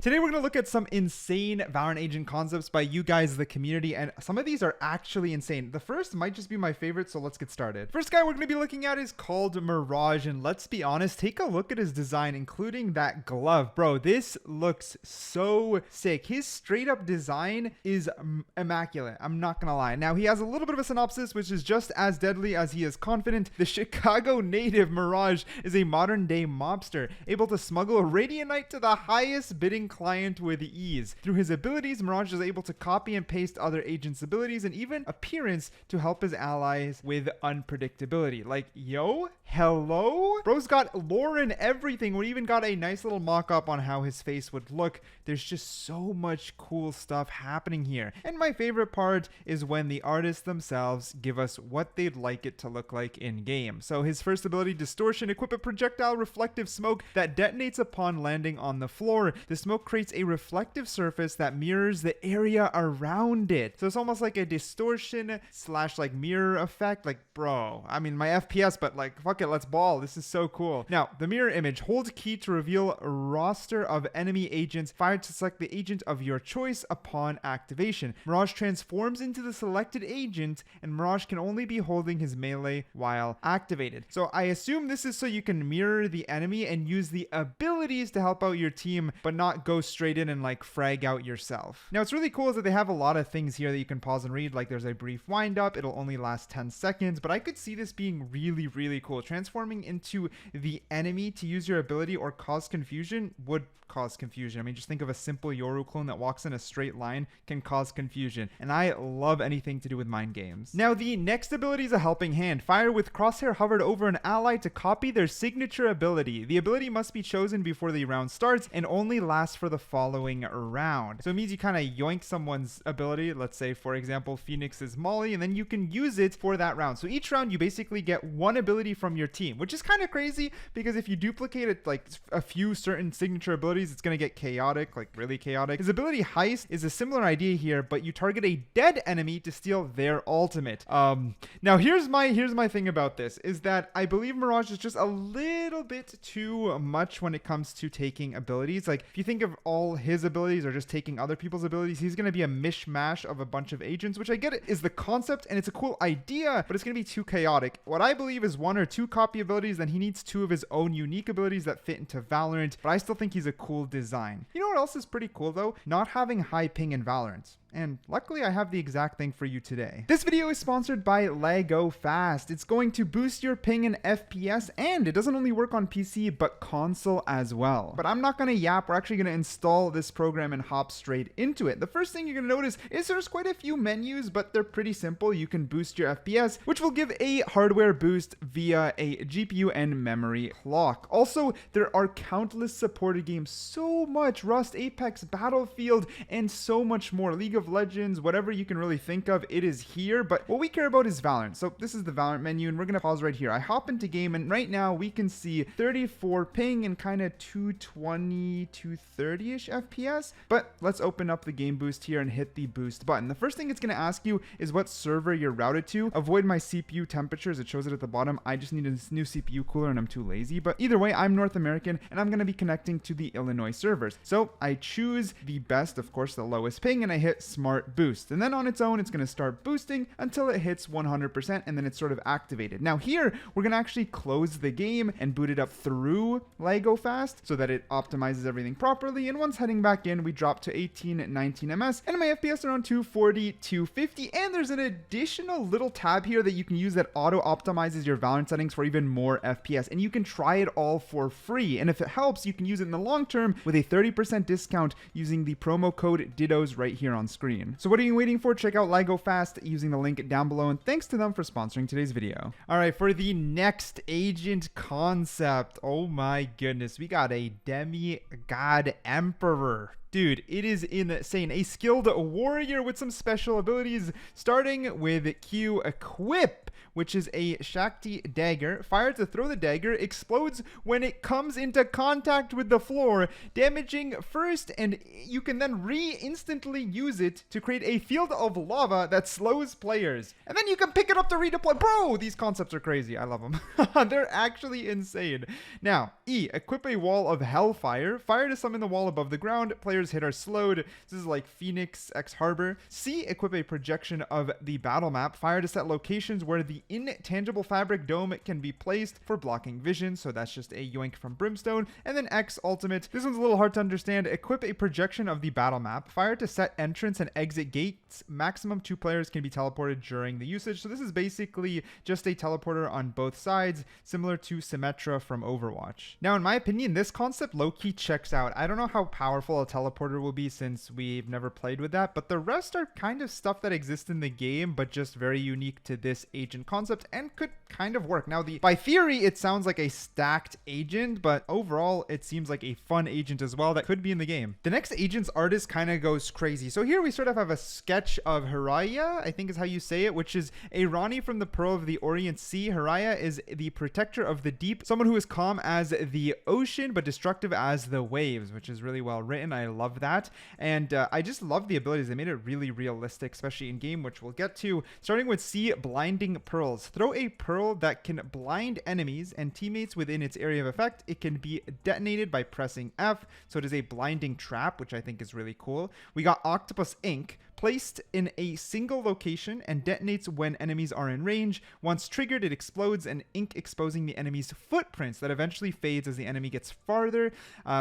Today we're going to look at some insane Valorant agent concepts by you guys, the community, and some of these are actually insane. The first might just be my favorite, so let's get started. First guy we're going to be looking at is called Mirage, and let's be honest, take a look at his design, including that glove. Bro, this looks so sick. His straight up design is immaculate. I'm not going to lie. Now, he has a little bit of a synopsis, which is just as deadly as he is confident. The Chicago native Mirage is a modern day mobster, able to smuggle a Radiant to the highest bidding client with ease. Through his abilities, Montage is able to copy and paste other agents' abilities and even appearance to help his allies with unpredictability. Like, yo, hello? Bro's got lore and everything. We even got a nice little mock-up on how his face would look. There's just so much cool stuff happening here. And my favorite part is when the artists themselves give us what they'd like it to look like in-game. So his first ability, Distortion, equip a projectile reflective smoke that detonates upon landing on the floor. The smoke creates a reflective surface that mirrors the area around it. So it's almost like a distortion slash like mirror effect. Like, bro, I mean, my FPS, but like, fuck it, let's ball. This is so cool. Now, the mirror image, hold key to reveal a roster of enemy agents. Fire to select the agent of your choice upon activation. Mirage transforms into the selected agent, and Mirage can only be holding his melee while activated. So I assume this is so you can mirror the enemy and use the abilities to help out your team, but not go straight in and like frag out yourself. Now, what's really cool is that they have a lot of things here that you can pause and read. Like, there's a brief wind up. It'll only last 10 seconds, but I could see this being really, really cool. Transforming into the enemy to use your ability or cause confusion would cause confusion. I mean, just think of a simple Yoru clone that walks in a straight line can cause confusion, and I love anything to do with mind games. Now, the next ability is a helping hand. Fire with crosshair hovered over an ally to copy their signature ability. The ability must be chosen before the round starts and only lasts for the following round. So it means you kind of yoink someone's ability. Let's say, for example, Phoenix's Molly, and then you can use it for that round. So each round you basically get one ability from your team, which is kind of crazy because if you duplicate it like a few certain signature abilities, it's going to get chaotic, like really chaotic. His ability Heist is a similar idea here, but you target a dead enemy to steal their ultimate. Now here's my thing about this is that I believe Mirage is just a little bit too much when it comes to taking abilities. Like, if you think of all his abilities or just taking other people's abilities, he's going to be a mishmash of a bunch of agents, which I get it is the concept and it's a cool idea, but it's going to be too chaotic. What I believe is one or two copy abilities, then he needs two of his own unique abilities that fit into Valorant, but I still think he's a cool design. You know what else is pretty cool though? Not having high ping in Valorant. And luckily I have the exact thing for you today. This video is sponsored by Lego Fast. It's going to boost your ping and FPS, and it doesn't only work on PC but console as well. But I'm not going to yap. We're actually going to install this program and hop straight into it. The first thing you're going to notice is there's quite a few menus, but they're pretty simple. You can boost your FPS, which will give a hardware boost via a GPU and memory clock. Also, there are countless supported games, so much Rust, Apex, Battlefield, and so much more. League of Legends, whatever you can really think of, it is here. But what we care about is Valorant. So this is the Valorant menu, and we're going to pause right here. I hop into game, and right now we can see 34 ping and kind of 220, 230-ish FPS. But let's open up the game boost here and hit the boost button. The first thing it's going to ask you is what server you're routed to. Avoid my CPU temperatures. It shows it at the bottom. I just need a new CPU cooler, and I'm too lazy. But either way, I'm North American, and I'm going to be connecting to the Illinois servers. So I choose the best, of course, the lowest ping, and I hit Smart Boost. And then on its own, it's going to start boosting until it hits 100%, and then it's sort of activated. Now here, we're going to actually close the game and boot it up through Lego Fast so that it optimizes everything properly. And once heading back in, we drop to 18, 19 ms, and my FPS around 240, 250. And there's an additional little tab here that you can use that auto optimizes your Valorant settings for even more FPS. And you can try it all for free. And if it helps, you can use it in the long term with a 30% discount using the promo code Dittoz right here on screen. So what are you waiting for? Check out Lego Fast using the link down below, and thanks to them for sponsoring today's video. All right, for the next agent concept, oh my goodness, we got a demigod emperor. Dude, it is insane. A skilled warrior with some special abilities, starting with Q Equip, which is a Shakti dagger. Fire to throw the dagger, explodes when it comes into contact with the floor, damaging first, and you can then instantly use it to create a field of lava that slows players. And then you can pick it up to redeploy. Bro, these concepts are crazy. I love them. They're actually insane. Now, E, equip a wall of hellfire. Fire to summon the wall above the ground. Players hit are slowed. This is like Phoenix X Harbor. C, equip a projection of the battle map. Fire to set locations where the intangible fabric dome can be placed for blocking vision. So that's just a yoink from Brimstone. And then X, ultimate. This one's a little hard to understand. Equip a projection of the battle map. Fire to set entrance and exit gates. Maximum 2 players can be teleported during the usage. So this is basically just a teleporter on both sides, similar to Symmetra from Overwatch. Now, in my opinion, this concept low-key checks out. I don't know how powerful a teleporter will be since we've never played with that, but the rest are kind of stuff that exists in the game, but just very unique to this agent concept and could kind of work. Now, by theory, it sounds like a stacked agent, but overall, it seems like a fun agent as well that could be in the game. The next agent's artist kind of goes crazy. So here we sort of have a sketch of Hiraya, I think is how you say it, which is a Rani from the Pearl of the Orient Sea. Hiraya is the protector of the deep, someone who is calm as the ocean, but destructive as the waves, which is really well written. I love that. And I just love the abilities. They made it really realistic, especially in game, which we'll get to. Starting with C, blinding pearls. Throw a pearl that can blind enemies and teammates within its area of effect. It can be detonated by pressing F. So it is a blinding trap, which I think is really cool. We got Octopus Ink. Placed in a single location and detonates when enemies are in range. Once triggered, it explodes, and ink exposing the enemy's footprints that eventually fades as the enemy gets farther.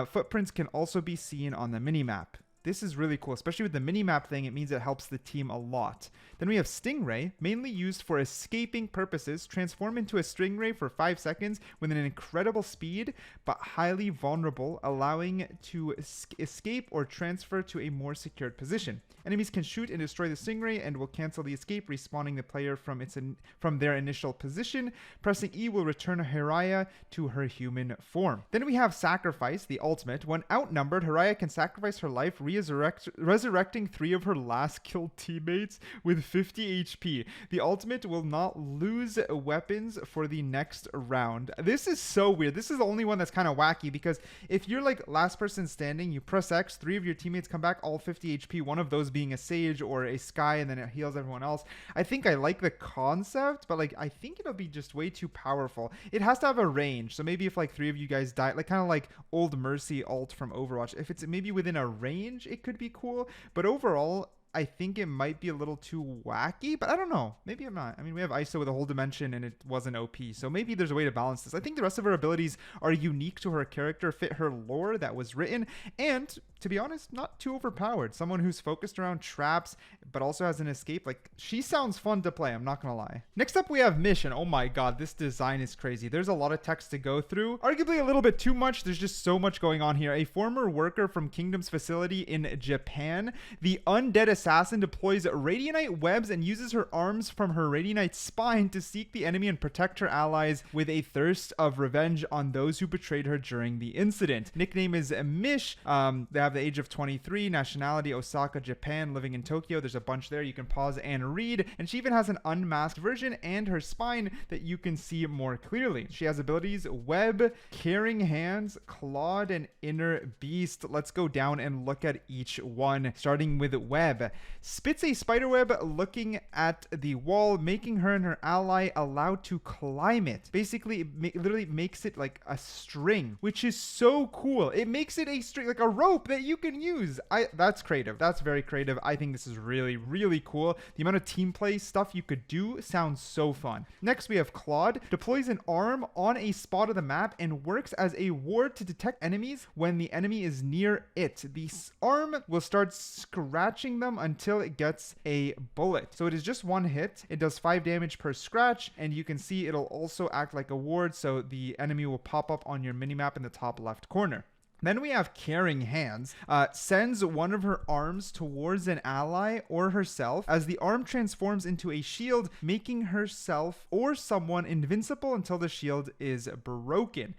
Footprints can also be seen on the minimap. This is really cool, especially with the minimap thing. It means it helps the team a lot. Then we have Stingray, mainly used for escaping purposes. Transform into a Stingray for 5 seconds with an incredible speed, but highly vulnerable, allowing to escape or transfer to a more secured position. Enemies can shoot and destroy the Stingray and will cancel the escape, respawning the player from their initial position. Pressing E will return Hiraya to her human form. Then we have Sacrifice, the ultimate. When outnumbered, Hiraya can sacrifice her life, resurrecting 3 of her last killed teammates with 50 HP. The ultimate will not lose weapons for the next round. This is so weird. This is the only one that's kind of wacky, because if you're like last person standing, you press X, 3 of your teammates come back all 50 HP, one of those being a Sage or a Skye, and then it heals everyone else. I think I like the concept, but like I think it'll be just way too powerful. It has to have a range. So maybe if like 3 of you guys die, like kind of like Old Mercy ult from Overwatch, if it's maybe within a range, it could be cool. But overall, I think it might be a little too wacky, but I don't know. Maybe I'm not. I mean, we have ISO with a whole dimension and it wasn't OP, so maybe there's a way to balance this. I think the rest of her abilities are unique to her character, fit her lore that was written, and to be honest, not too overpowered. Someone who's focused around traps, but also has an escape. Like, she sounds fun to play, I'm not gonna lie. Next up, we have Mission. Oh my god, this design is crazy. There's a lot of text to go through. Arguably a little bit too much. There's just so much going on here. A former worker from Kingdom's facility in Japan. The undead assassin deploys Radianite webs and uses her arms from her Radianite spine to seek the enemy and protect her allies with a thirst of revenge on those who betrayed her during the incident. Nickname is Mish. They have the age of 23, nationality Osaka, Japan, living in Tokyo. There's a bunch there you can pause and read, and she even has an unmasked version and her spine that you can see more clearly. She has abilities Web, Caring Hands, Clawed, and Inner Beast. Let's go down and look at each one, starting with Web. Spits a spiderweb looking at the wall, making her and her ally allowed to climb it. Basically, it literally makes it like a string, which is so cool. It makes it a string, like a rope that you can use. That's creative. That's very creative. I think this is really, really cool. The amount of team play stuff you could do sounds so fun. Next, we have Claude. Deploys an arm on a spot of the map and works as a ward to detect enemies when the enemy is near it. The arm will start scratching them until it gets a bullet. So it is just one hit. It does 5 damage per scratch, and you can see it'll also act like a ward, so the enemy will pop up on your minimap in the top left corner. Then we have Caring Hands. Sends one of her arms towards an ally or herself as the arm transforms into a shield, making herself or someone invincible until the shield is broken.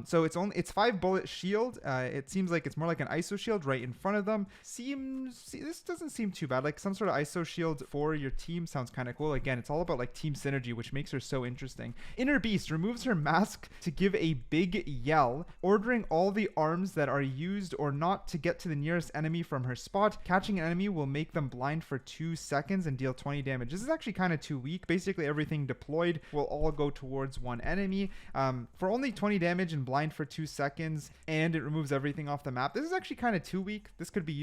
So it's 5-bullet shield. It seems like it's more like an ISO shield right in front of them. This doesn't seem too bad. Like some sort of ISO shield for your team sounds kind of cool. Again, it's all about like team synergy, which makes her so interesting. Inner Beast removes her mask to give a big yell, ordering all the arms that are used or not to get to the nearest enemy from her spot. Catching an enemy will make them blind for 2 seconds and deal 20 damage. This is actually kind of too weak. Basically everything deployed will all go towards one enemy for only 20 damage and blind for 2 seconds, and it removes everything off the map. This is actually kind of too weak. This could be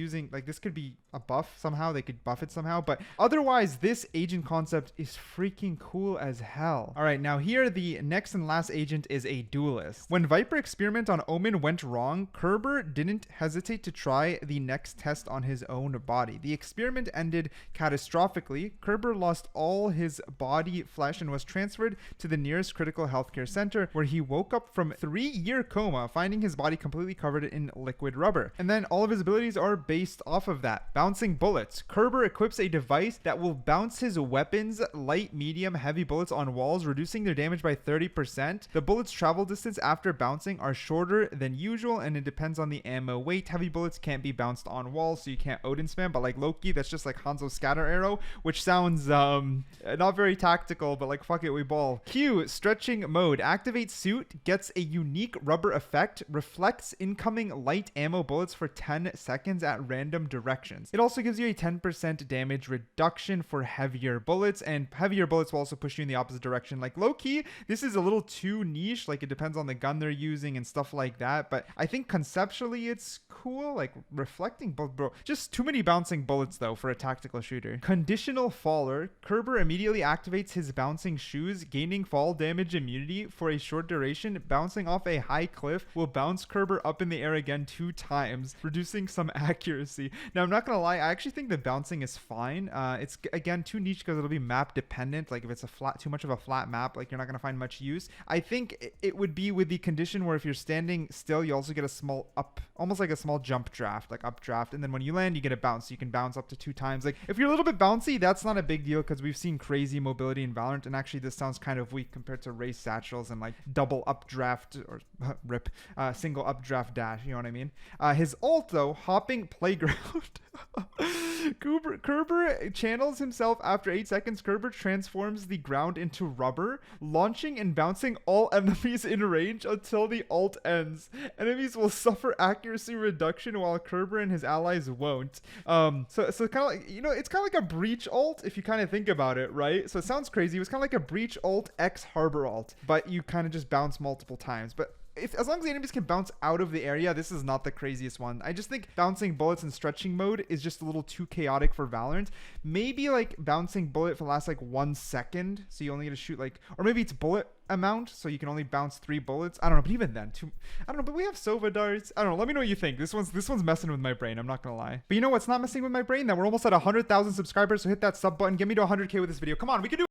this could be a buff somehow. They could buff it somehow, but otherwise this agent concept is freaking cool as hell. All right, now here the next and last agent is a duelist. When Viper experiment on Omen went wrong, Kerber didn't hesitate to try the next test on his own body. The experiment ended catastrophically. Kerber lost all his body flesh and was transferred to the nearest critical healthcare center, where he woke up from 3-year coma, finding his body completely covered in liquid rubber. And then all of his abilities are based off of that. Bouncing bullets. Kerber equips a device that will bounce his weapons, light, medium, heavy bullets on walls, reducing their damage by 30%. The bullets' travel distance after bouncing are shorter than usual, and it depends on the ammo weight. Heavy bullets can't be bounced on walls, so you can't Odin spam, but like Loki, that's just like Hanzo's scatter arrow, which sounds not very tactical, but like fuck it, we ball. Q, stretching mode. Activate suit, gets a unique rubber effect, reflects incoming light ammo bullets for 10 seconds at random directions. It also gives you a 10% damage reduction for heavier bullets, and heavier bullets will also push you in the opposite direction. Like low-key, this is a little too niche, like it depends on the gun they're using and stuff like that, but I think conceptually it's cool. Like reflecting bro, just too many bouncing bullets though for a tactical shooter. Conditional faller. Kerber immediately activates his bouncing shoes, gaining fall damage immunity for a short duration. Bouncing off a high cliff will bounce Kerber up in the air again 2 times, reducing some accuracy. Now I'm not gonna lie, I actually think the bouncing is fine. It's again too niche because it'll be map dependent. Like if it's too much of a flat map, like you're not gonna find much use. I think it would be with the condition where if you're standing still, you also get a small up, almost like a small jump draft, like updraft, and then when you land you get a bounce, so you can bounce up to 2 times. Like if you're a little bit bouncy, that's not a big deal because we've seen crazy mobility in Valorant, and actually this sounds kind of weak compared to race satchels and like double updraft or rip single updraft dash, you know what I mean? His ult though, hopping playground. Kerber channels himself after 8 seconds. Kerber transforms the ground into rubber, launching and bouncing all enemies in range until the ult ends. Enemies will suffer accuracy reduction while Kerber and his allies won't. So kind of like, you know, it's kind of like a breach ult if you kind of think about it, right? So it sounds crazy. It was kind of like a breach ult x harbor ult, but you kind of just bounce multiple times. But as long as the enemies can bounce out of the area, this is not the craziest one. I just think bouncing bullets in stretching mode is just a little too chaotic for Valorant. Maybe like bouncing bullet for the last like 1 second, so you only get to shoot like, or maybe it's bullet amount, so you can only bounce 3 bullets. I don't know, but even then, I don't know. But we have Sova darts. I don't know. Let me know what you think. This one's messing with my brain. I'm not gonna lie. But you know what's not messing with my brain? That we're almost at 100,000 subscribers. So hit that sub button. Get me to 100K with this video. Come on, we can do.